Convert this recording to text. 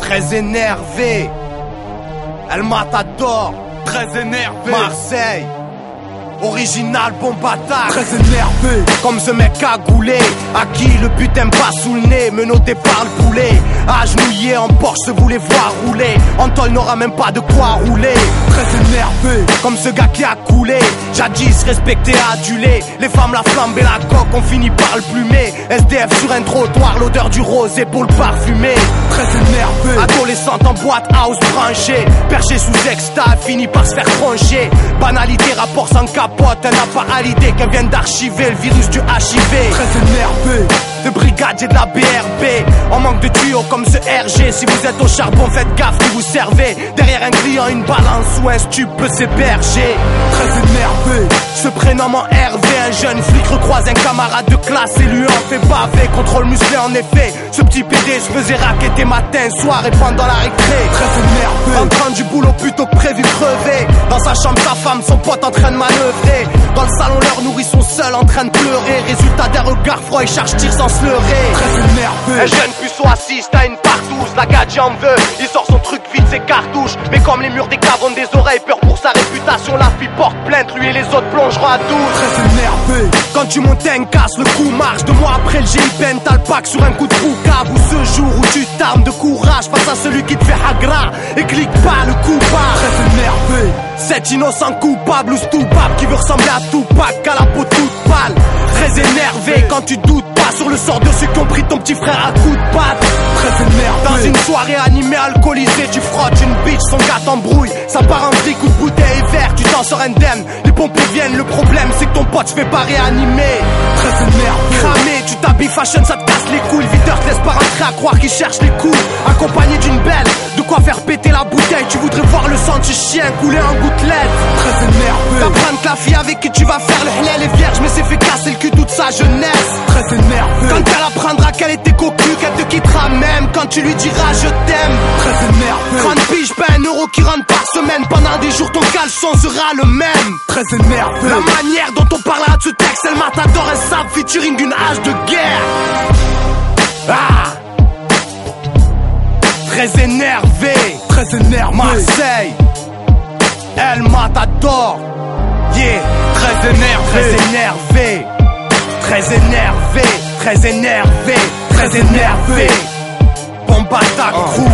Très énervé, El Matador, très énervé. Marseille, original bon bâtard. Très énervé, comme ce mec cagoulé, à qui le putain pas sous le nez, menotté par le poulet. Agenouillé en Porsche, se voulait voir rouler. Antoine n'aura même pas de quoi rouler. très énervé, comme ce gars qui a coulé, jadis respecté, adulé. Les femmes, la flamme et la coque, on finit par le plumer. SDF sur un trottoir, l'odeur du rose, épaules parfumées. très énervé, adolescente en boîte house branchée, perché sous exta, fini par se faire trancher. Banalité, rapport sans capote, elle n'a pas à l'idée qu'elle vient d'archiver le virus du HIV. très énervé, de brigadier de la BRB, on manque de tuyaux comme ce RG. Si vous êtes au charbon, faites gaffe qui vous servez. Derrière un client, une balance ou un stup peut s'héberger. très énervé, se prénomme en Hervé, un jeune flic recroise un camarade de classe et lui en fait baver. Contrôle musclé en effet, ce petit PD se faisait racketter matin, soir et pendant la récré. très énervé, En train du boulot plutôt que prévu crever. Dans sa chambre, sa femme, son pote en train de manœuvrer. Dans le salon, leur nourrisson seul en train de pleurer. Résultat d'un regard froid, il charge tir sans se leurrer. très énervé, Un jeune puceau assiste à une partouze, la gadget en veut, il sort son truc vite, ses cartouches. Mais comme les murs des caves ont des oreilles, peur pour sa réputation, la fille porte plainte, lui et les autres plongeront à 12. très énervé, Quand tu montes un casse, le coup marche. 2 mois après le GIPN, t'as le pack sur un coup de boucave. Ou ce jour où tu t'armes de courage face à celui qui te fait hagra et clique pas le coup bas. très énervé, Cet innocent coupable ou stoupable qui veut ressembler à Tupac, à la peau toute pâle. Très énervé quand tu doutes pas sur le sort de ceux qui ont pris ton petit frère à coups de patte. très énervé, Dans une soirée animée, alcoolisée, tu frottes une bitch, son gars t'embrouille. Ça part en vrille, coup de bouteille et verre, tu t'en sors indemne. Les pompiers viennent, le problème c'est que ton pote se fait pas réanimer. très énervé, Cramé, tu t'habilles fashion, ça te casse les couilles. Le videur te laisse pas rentrer à croire qu'il cherche les coups. Accompagné d'une belle, de quoi faire péter la bouteille. Tu voudrais voir le sang du chien couler en gouttelettes. très énervé, T'apprends que la fille avec qui tu vas faire le halal est vierge, mais s'est fait casser le cul toute sa jeunesse. très énervé, Quand elle apprendra qu'elle était cocu, qu'elle te quittera même quand tu lui diras je t'aime. très énervé, 30 piges, pas 1 euro qui rentre par semaine. Pendant des jours ton caleçon sera le même. très énervé, La manière dont on parlera de ce texte, El Matador, un sable featuring d'une hache de guerre. Ah, très énervé, très énervé, Marseille, El Matador, yeah, très énervé, très énervé, très énervé, très énervé, très énervé. Bomba ta crew.